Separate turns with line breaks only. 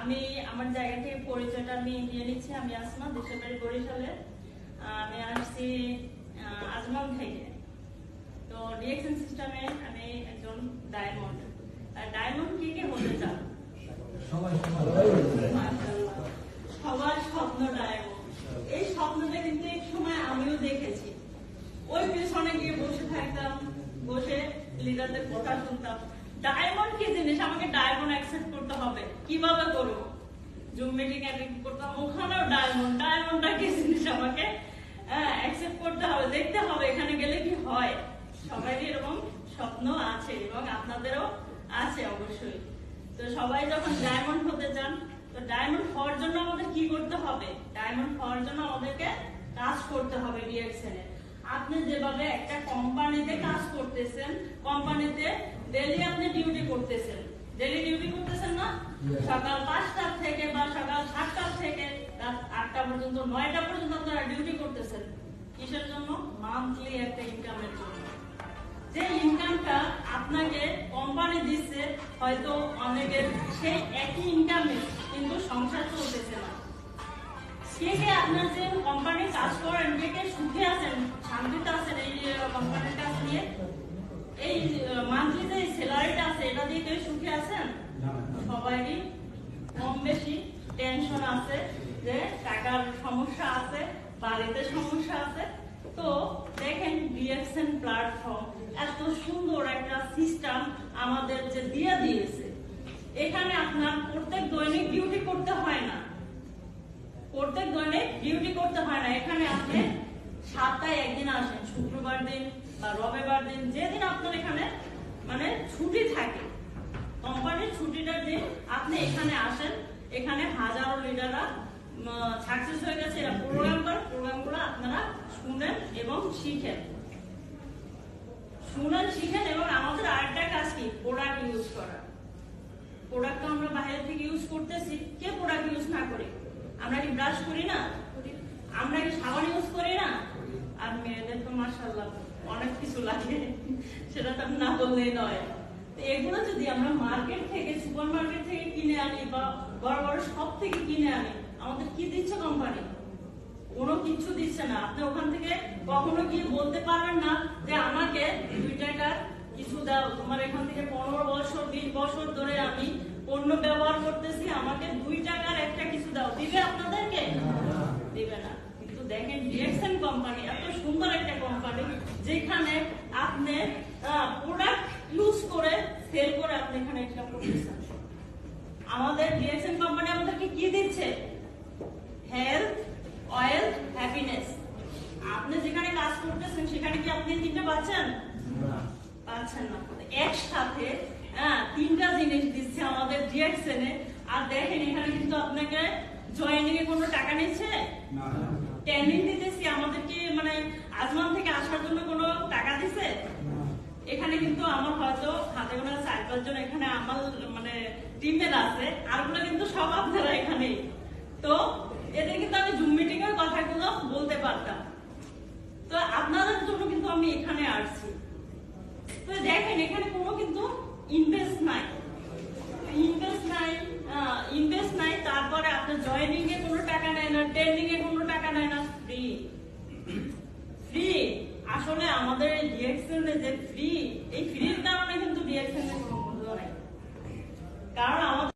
আমি আমার জায়গা থেকে পরিচয়টা আমি দিয়ে নিচ্ছি। আমি আসমা, দেশের বাড়ি বরিশালে। আমি আসছি আজমল থেকে। তো রিঅ্যাকশন সিস্টেমে আমি একজন ডায়মন্ড। ডায়মন্ড কে কে হতে চান? সবার স্বপ্ন ডায়মন্ড। এই স্বপ্নটা কিন্তু এক সময় আমিও দেখেছি। ওই পিছনে গিয়ে বসে থাকতাম, বসে লিডারদের কথা শুনতাম। ডায়মন্ড কি জিনিস, আমাকে ডায়মন্ড অ্যাকসেপ্ট করতে হবে, কিভাবে করবো? জুম মিটিং অ্যাটেন্ড করতাম, ওখানেও ডায়মন্ডটা কি জিনিস আমাকে অ্যাকসেপ্ট করতে হবে, দেখতে হবে এখানে গেলে কি হয়। সবারই এরকম স্বপ্ন আছে এবং আপনাদেরও আছে অবশ্যই। তো সবাই যখন ডায়মন্ড হতে চান, তো ডায়মন্ড হওয়ার জন্য আমাদের কি করতে হবে? ডায়মন্ড হওয়ার জন্য আমাদেরকে কাজ করতে হবে ডিএক্সএনে। আপনি যেভাবে একটা কোম্পানিতে কাজ করতেছেন, কোম্পানিতে ডেইলি আপনি ডিউটি করতেছেন, ডেইলি ডিউটি করতেছেন না? সকাল 5টা থেকে বা সকাল 7টা থেকে রাত 8টা পর্যন্ত, 9টা পর্যন্ত আপনারা ডিউটি করতেছেন। কিসের জন্য? মান্থলি একটা ইনকামের জন্য। যে ইনকামটা আপনাকে কোম্পানি দিচ্ছে, হয়তো অনেকের সেই একই ইনকামে কিন্তু সংসার চলতেছে না। কে কে আপনার যে কোম্পানি কাজ করেন, কে কে সুখে আছেন, শান্তিতে আছেন এই কোম্পানির কাজ নিয়ে? এই মান্থলি যে স্যালারিটা আছে, এটা দিয়ে কেউ সুখে আছেন? সবারই কম বেশি টেনশন আছে, যে টাকার সমস্যা আছে, বাড়িতে সমস্যা আছে। তো দেখেন ডিএক্সএন প্ল্যাটফর্ম এত সুন্দর একটা সিস্টেম আমাদের যে দিয়ে দিয়েছে। এখানে আপনার প্রত্যেক দৈনিক ডিউটি করতে হয় না, প্রত্যেক দৈনিক ডিউটি করতে হয় না। এখানে আপনি সপ্তাহে একদিন আসেন, শুক্রবার দিন বা রবিবার দিন, যেদিন আপনার এখানে মানে ছুটি থাকে, কোম্পানির ছুটিটার দিন আপনি এখানে আসেন। এখানে হাজারো লিডাররা সাকসেস হয়ে গেছে, এরা প্রোগ্রামগুলো আপনারা শুনেন এবং শিখেন, এবং আমাদের আরেকটা কাজ কি? প্রোডাক্ট ইউজ করা। প্রোডাক্ট তো আমরা বাইরে থেকে ইউজ করতেছি, কে প্রোডাক্ট ইউজ না করি? আমরা কি ব্রাশ করি না? আমরা কি সাবান ইউজ করি না? আর মেয়েদের তো মাশাআল্লাহ অনেক কিছু লাগে, সেটা তো না বললেই নয়। এগুলো যদি আমরা মার্কেট থেকে, সুপার মার্কেট থেকে কিনে আনি বা বড় বড় শপ থেকে কিনে আনি, আমাদের কি দিচ্ছে কোম্পানি? কোনো কিছু দিচ্ছে না। আপনি ওখান থেকে কখনো গিয়ে বলতে পারবেন না যে আমাকে 2 টাকার কিছু দাও, তোমার এখান থেকে 15 বছর 20 বছর ধরে আমি পণ্য ব্যবহার করতেছি, আমাকে 2 টাকার একটা কিছু দাও। দিবে আপনাদেরকে? দিবে না। কিন্তু দেখেন ডিএক্সএন কোম্পানি এত সুন্দর একটা কোম্পানি, যেখানে আপনি প্রোডাক্ট ইউজ করে সেল করে আপনি এখানে ইনকাম করতেছেন। আমাদের ডিএক্সএন কোম্পানি আমাদেরকে কি দিচ্ছে? Health, wealth, happiness. আপনি যেখানে কাজ করতেছেন সেখানে কি আপনি 3টা পাচ্ছেন? পাচ্ছেন না। একসাথে 3টা জিনিস দিচ্ছে আমাদের ডিএক্সএন এ। আর দেখেন এখানে কিন্তু আপনাকে জয়েনিং এ কোনো টাকা নিচ্ছে না, ট্রেনিং দিতেছি। আমাদেরকে মানে আজমান থেকে আসার জন্য কোনো টাকা দিছে? এখানে কিন্তু আমার হয়তো হাতে গোনা 4-5 জন এখানে আমার মানে টিমের আছে, আরগুলো কিন্তু সব আপনারা এখানে। তো এদের কিন্তু আমি জুম মিটিং এর কথাগুলো বলতে পারতাম। তো আপনাদের জন্য কিন্তু আমি এখানে আসছি। তো দেখেন এখানে কোনো কিন্তু ইনভেস্ট নাই, তারপরে আপনার জয়েনিং এ কোনো টাকা নেয় না, ট্রেনিং এ কোনো টাকা নেয় না, ফ্রি। আসলে আমাদের ডিএক্সএন এ যে ফ্রি, এই ফ্রির কারণে কিন্তু ডিএক্সএন এর কোনো মূল্য নাই। কারণ